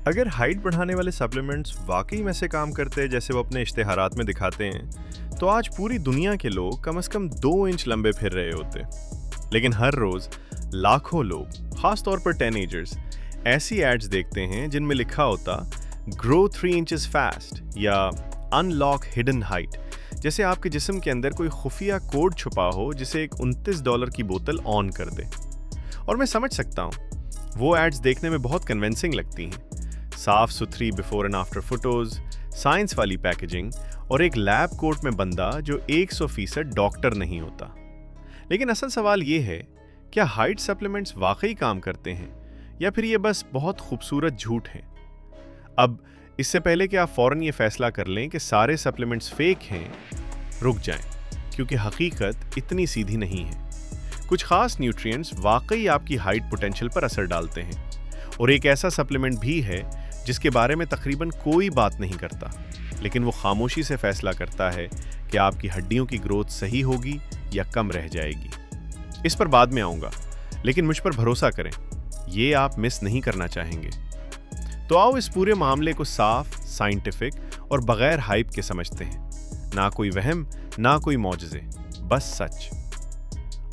अगर हाइट बढ़ाने वाले सप्लीमेंट्स वाकई में से काम करते हैं जैसे वो अपने इश्तेहारात में दिखाते हैं, तो आज पूरी दुनिया के लोग कम से कम 2 इंच लंबे फिर रहे होते। लेकिन हर रोज लाखों लोग, खास तौर पर टीनेजर्स, ऐसी एड्स देखते हैं जिनमें लिखा होता ग्रो 3 इंचेस फास्ट या अनलॉक हिडन हाइट, जैसे आपके जिस्म के अंदर कोई खुफिया कोड छुपा हो जिसे एक $29 की बोतल ऑन कर दे। और मैं समझ सकता हूँ, वो एड्स देखने में बहुत कन्विंसिंग लगती हैं। साफ सुथरी before and after photos, science वाली पैकेजिंग और एक लैब कोट में बंदा जो 100% डॉक्टर नहीं होता। लेकिन असल सवाल ये है, क्या हाइट सप्लीमेंट्स वाकई काम करते हैं या फिर ये बस बहुत खूबसूरत झूठ हैं? अब इससे पहले कि आप फौरन ये फैसला कर लें कि सारे सप्लीमेंट्स फेक हैं, रुक जाएं, क्योंकि हकीकत इतनी सीधी नहीं है। कुछ खास न्यूट्रिएंट्स वाकई आपकी हाइट पोटेंशियल पर असर डालते हैं, और एक ऐसा सप्लीमेंट भी है जिसके बारे में तकरीबन कोई बात नहीं करता, लेकिन वो खामोशी से फैसला करता है कि आपकी हड्डियों की ग्रोथ सही होगी या कम रह जाएगी। इस पर बाद में आऊंगा, लेकिन मुझ पर भरोसा करें, ये आप मिस नहीं करना चाहेंगे। तो आओ इस पूरे मामले को साफ, साइंटिफिक और बगैर हाइप के समझते हैं। ना कोई वहम, ना कोई मौजज़े, बस सच।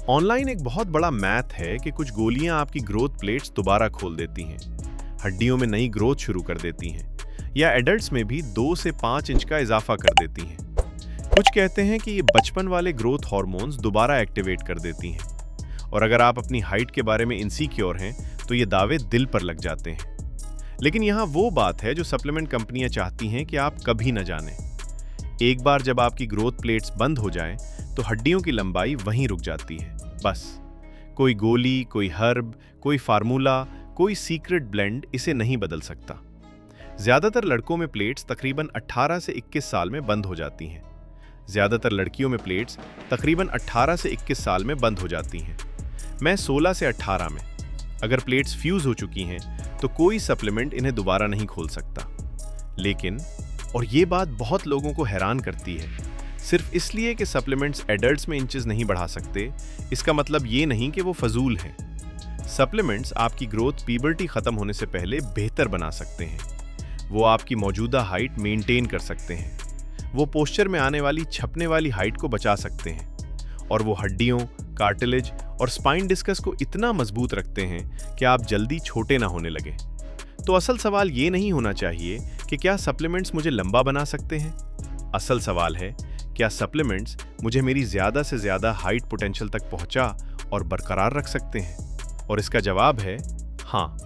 ऑनलाइन एक बहुत बड़ा मैथ है कि कुछ गोलियां आपकी ग्रोथ प्लेट्स दोबारा खोल देती हैं, हड्डियों में नई ग्रोथ शुरू कर देती हैं, या एडल्ट्स में भी 2 से 5 इंच का इजाफा कर देती हैं। कुछ कहते हैं कि ये बचपन वाले ग्रोथ हार्मोन्स दोबारा एक्टिवेट कर देती हैं, और अगर आप अपनी हाइट के बारे में इनसिक्योर हैं तो ये दावे दिल पर लग जाते हैं। लेकिन यहाँ वो बात है जो सप्लीमेंट कंपनियां चाहती हैं कि आप कभी न जानें। एक बार जब आपकी ग्रोथ प्लेट्स बंद हो जाएं, तो हड्डियों की लंबाई वहीं रुक जाती है, बस। कोई गोली, कोई हर्ब, कोई फार्मूला, कोई सीक्रेट ब्लेंड इसे नहीं बदल सकता। ज्यादातर लड़कों में प्लेट्स तकरीबन 18 से 21 साल में बंद हो जाती हैं। ज्यादातर लड़कियों में प्लेट्स तकरीबन 18 से 21 साल में बंद हो जाती हैं। मैं 16 से 18 में। अगर प्लेट्स फ्यूज हो चुकी हैं तो कोई सप्लीमेंट इन्हें दोबारा नहीं खोल सकता। लेकिन, और ये बात बहुत लोगों को हैरान करती है, सिर्फ इसलिए कि सप्लीमेंट्स एडल्ट्स में इंचेस नहीं बढ़ा सकते, इसका मतलब ये नहीं कि वो फजूल हैं। सप्लीमेंट्स आपकी ग्रोथ पीबर्टी खत्म होने से पहले बेहतर बना सकते हैं। वो आपकी मौजूदा हाइट मेंटेन कर सकते हैं। वो पोस्चर में आने वाली छपने वाली हाइट को बचा सकते हैं, और वो हड्डियों, कार्टिलेज और स्पाइन डिस्कस को इतना मजबूत रखते हैं कि आप जल्दी छोटे ना होने लगे। तो असल सवाल ये नहीं होना चाहिए कि क्या सप्लीमेंट्स मुझे लंबा बना सकते हैं। असल सवाल है, क्या सप्लीमेंट्स मुझे मेरी ज्यादा से ज्यादा हाइट पोटेंशियल तक पहुंचा और बरकरार रख सकते हैं? और इसका जवाब है हाँ,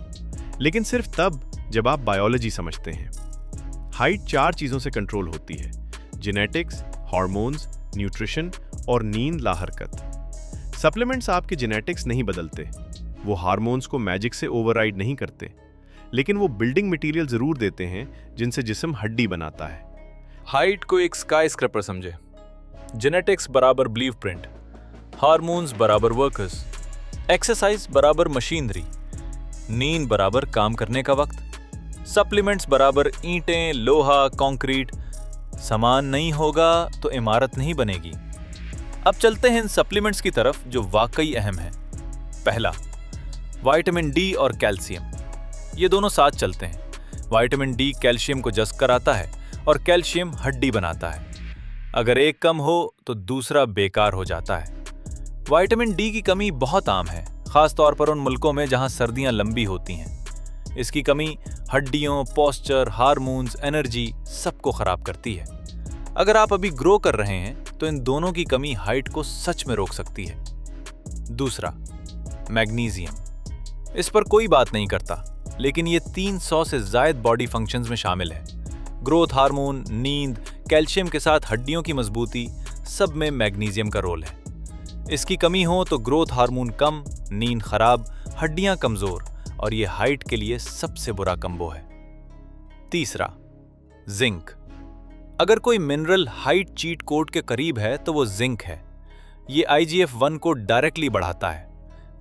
लेकिन सिर्फ तब जब आप बायोलॉजी समझते हैं। हाइट 4 चीजों से कंट्रोल होती है: जेनेटिक्स, हार्मोन्स, न्यूट्रिशन और नींद लाहरकत। सप्लीमेंट्स आपके जेनेटिक्स नहीं बदलते, वो हार्मोन्स को मैजिक से ओवरराइड नहीं करते, लेकिन वो बिल्डिंग मटेरियल जरूर देते हैं जिनसे जिस्म हड्डी बनाता है। हाइट को एक स्काई स्क्रैपर समझे। जेनेटिक्स बराबर ब्लू प्रिंट, हार्मोन्स बराबर वर्कर्स, एक्सरसाइज बराबर मशीनरी, नींद बराबर काम करने का वक्त, सप्लीमेंट्स बराबर ईंटें, लोहा, कंक्रीट। सामान नहीं होगा तो इमारत नहीं बनेगी। अब चलते हैं इन सप्लीमेंट्स की तरफ जो वाकई अहम है। पहला, विटामिन डी और कैल्शियम। ये दोनों साथ चलते हैं। विटामिन डी कैल्शियम को जज़्ब कराता है और कैल्शियम हड्डी बनाता है। अगर एक कम हो तो दूसरा बेकार हो जाता है। विटामिन डी की कमी बहुत आम है, खास तौर पर उन मुल्कों में जहां सर्दियां लंबी होती हैं। इसकी कमी हड्डियों, पोस्चर, हार्मोन्स, एनर्जी सबको खराब करती है। अगर आप अभी ग्रो कर रहे हैं तो इन दोनों की कमी हाइट को सच में रोक सकती है। दूसरा, मैग्नीशियम। इस पर कोई बात नहीं करता, लेकिन ये 300 से ज्यादा बॉडी फंक्शंस में शामिल है। ग्रोथ हार्मोन, नींद, कैल्शियम के साथ हड्डियों की मजबूती, सब में मैग्नीशियम का रोल है। इसकी कमी हो तो ग्रोथ हार्मोन कम, नींद खराब, हड्डियां कमजोर, और ये हाइट के लिए सबसे बुरा कंबो है। तीसरा, जिंक। अगर कोई मिनरल हाइट चीट कोड के करीब है तो वो जिंक है। ये IGF-1 को डायरेक्टली बढ़ाता है,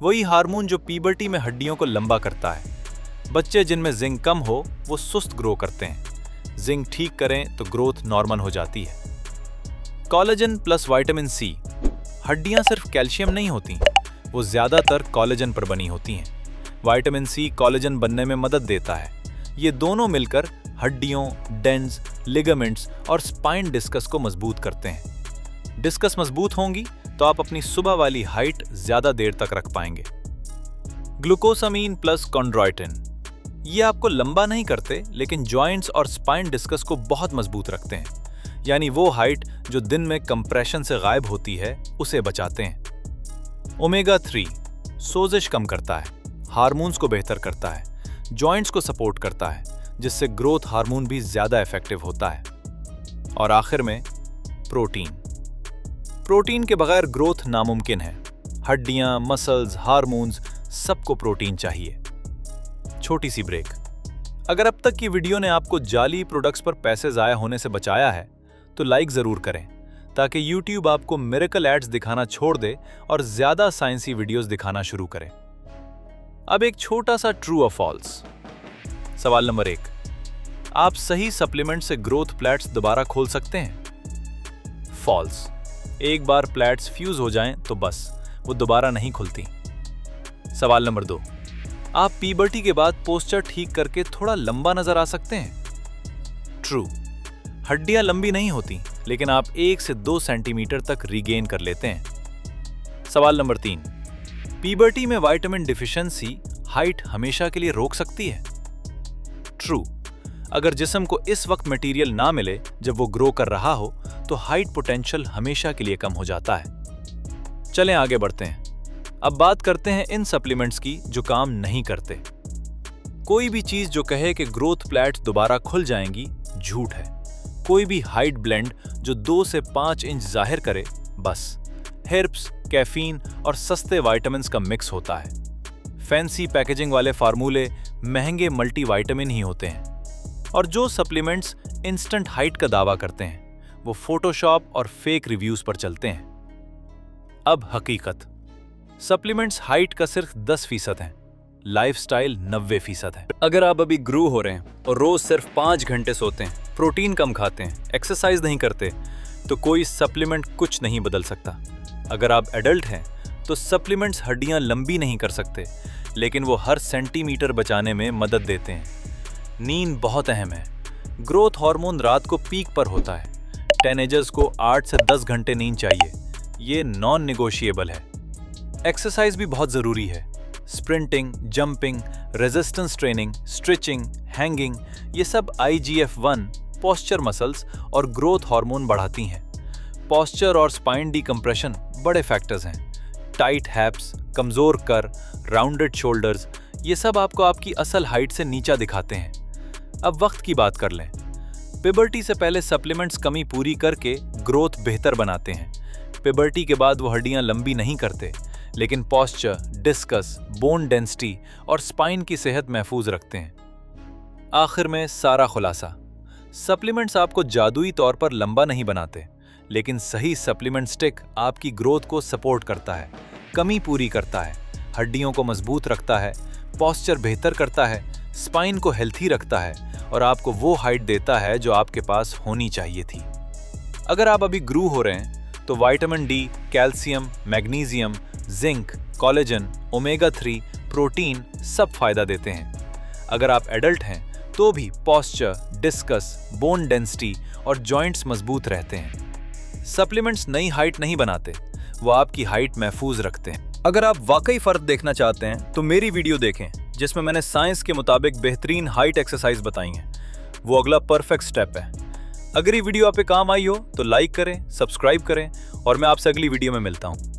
वही हार्मोन जो पीबर्टी में हड्डियों को लंबा करता है। बच्चे जिनमें जिंक कम हो वो सुस्त ग्रो करते हैं। जिंक ठीक करें तो ग्रोथ नॉर्मल हो जाती है। Collagen plus vitamin C. हड्डियां सिर्फ कैल्शियम नहीं होती, वो ज्यादातर कोलेजन पर बनी होती हैं। विटामिन सी कोलेजन बनने में मदद देता है। ये दोनों मिलकर हड्डियों, डेंस, लिगामेंट्स और स्पाइन डिस्कस को मजबूत करते हैं। डिस्कस मजबूत होंगी तो आप अपनी सुबह वाली हाइट ज्यादा देर तक रख पाएंगे। ग्लूकोसामीन प्लस कॉन्ड्रोइटिन, ये आपको लंबा नहीं करते लेकिन जॉइंट्स और स्पाइन डिस्कस को बहुत मजबूत रखते हैं, यानी वो हाइट जो दिन में कंप्रेशन से गायब होती है उसे बचाते हैं। ओमेगा 3 सोजिश कम करता है, हार्मोन्स को बेहतर करता है, जॉइंट्स को सपोर्ट करता है, जिससे ग्रोथ हार्मोन भी ज्यादा इफेक्टिव होता है। और आखिर में प्रोटीन। प्रोटीन के बगैर ग्रोथ नामुमकिन है। हड्डियां, मसल्स, हार्मोन्स सबको प्रोटीन चाहिए। छोटी सी ब्रेक। अगर अब तक की वीडियो ने आपको जाली प्रोडक्ट्स पर पैसे जाया होने से बचाया है तो लाइक जरूर करें, ताकि YouTube आपको मिरेकल एड्स दिखाना छोड़ दे और ज्यादा साइंसी वीडियोस दिखाना शुरू करे। अब एक छोटा सा ट्रू और फॉल्स। सवाल नंबर 1, आप सही सप्लीमेंट से ग्रोथ प्लेट्स दोबारा खोल सकते हैं? फॉल्स। एक बार प्लेट्स फ्यूज हो जाएं तो बस वो दोबारा नहीं खुलती। सवाल नंबर 2, आप पीबर्टी के बाद पोस्चर ठीक करके थोड़ा लंबा नजर आ सकते हैं? ट्रू। हड्डियां लंबी नहीं होती, लेकिन आप 1 से 2 सेंटीमीटर तक रीगेन कर लेते हैं। सवाल नंबर 3, पीबर्टी में विटामिन डिफिशिएंसी हाइट हमेशा के लिए रोक सकती है? ट्रू। अगर जिस्म को इस वक्त मटेरियल ना मिले जब वो ग्रो कर रहा हो तो हाइट पोटेंशियल हमेशा के लिए कम हो जाता है। चलें आगे बढ़ते हैं। अब बात करते हैं इन सप्लीमेंट्स की जो काम नहीं करते। कोई भी चीज जो कहे कि ग्रोथ प्लेट्स दोबारा खुल जाएंगी, झूठ है। कोई भी हाइट ब्लेंड जो 2 से 5 इंच जाहिर करे, बस हेर्ब्स, कैफीन और सस्ते विटामिन्स का मिक्स होता है। फैंसी पैकेजिंग वाले फार्मूले महंगे मल्टीविटामिन ही होते हैं। और जो सप्लीमेंट्स इंस्टेंट हाइट का दावा करते हैं वो फोटोशॉप और फेक रिव्यूज पर चलते हैं। अब हकीकत, सप्लीमेंट्स हाइट का सिर्फ 10% है, लाइफस्टाइल 90% है। अगर आप अभी ग्रो हो रहे हैं और रोज सिर्फ 5 घंटे सोते हैं, प्रोटीन कम खाते हैं, एक्सरसाइज नहीं करते, तो कोई सप्लीमेंट कुछ नहीं बदल सकता। अगर आप एडल्ट हैं तो सप्लीमेंट्स हड्डियां लंबी नहीं कर सकते, लेकिन वो हर सेंटीमीटर बचाने में मदद देते हैं। नींद बहुत अहम है। ग्रोथ हार्मोन रात को पीक पर होता है। टीनेजर्स को 8 से 10 घंटे नींद चाहिए, ये नॉन नेगोशिएबल है। एक्सरसाइज भी बहुत जरूरी है। Sprinting, jumping, resistance training, stretching, hanging, ये सब IGF-1, पोस्चर मसल्स और ग्रोथ हार्मोन बढ़ाती हैं। पोस्चर और स्पाइन डिकम्प्रेशन बड़े फैक्टर्स हैं। टाइट हैप्स, कमजोर कर, राउंडेड शोल्डर्स, ये सब आपको आपकी असल हाइट से नीचा दिखाते हैं। अब वक्त की बात कर लें। पिबर्टी से पहले सप्लीमेंट्स कमी पूरी करके ग्रोथ बेहतर बनाते हैं। पिबर्टी के बाद वो हड्डियां लंबी नहीं करते, लेकिन पोस्चर, डिस्कस, बोन डेंसिटी और स्पाइन की सेहत महफूज रखते हैं। आखिर में सारा खुलासा, सप्लीमेंट्स आपको जादुई तौर पर लंबा नहीं बनाते, लेकिन सही सप्लीमेंट स्टिक आपकी ग्रोथ को सपोर्ट करता है, कमी पूरी करता है, हड्डियों को मजबूत रखता है, पोस्चर बेहतर करता है, स्पाइन को हेल्थी रखता है और आपको वो हाइट देता है जो आपके पास होनी चाहिए थी। अगर आप अभी ग्रू हो रहे हैं तो vitamin D, calcium, magnesium, zinc, collagen, omega 3, protein सब फायदा देते हैं। अगर आप एडल्ट हैं तो भी पोस्चर, डिस्कस, बोन डेंसिटी और जॉइंट्स मजबूत रहते हैं। सप्लीमेंट्स नई हाइट नहीं बनाते, वो आपकी हाइट महफूज रखते हैं। अगर आप वाकई फर्क देखना चाहते हैं तो मेरी वीडियो देखें, जिसमें मैंने साइंस के मुताबिक बेहतरीन हाइट एक्सरसाइज बताई हैं। वो अगला परफेक्ट स्टेप है। अगर ये वीडियो आप पे काम आई हो तो लाइक करें, सब्सक्राइब करें और मैं आपसे अगली वीडियो में मिलता हूँ।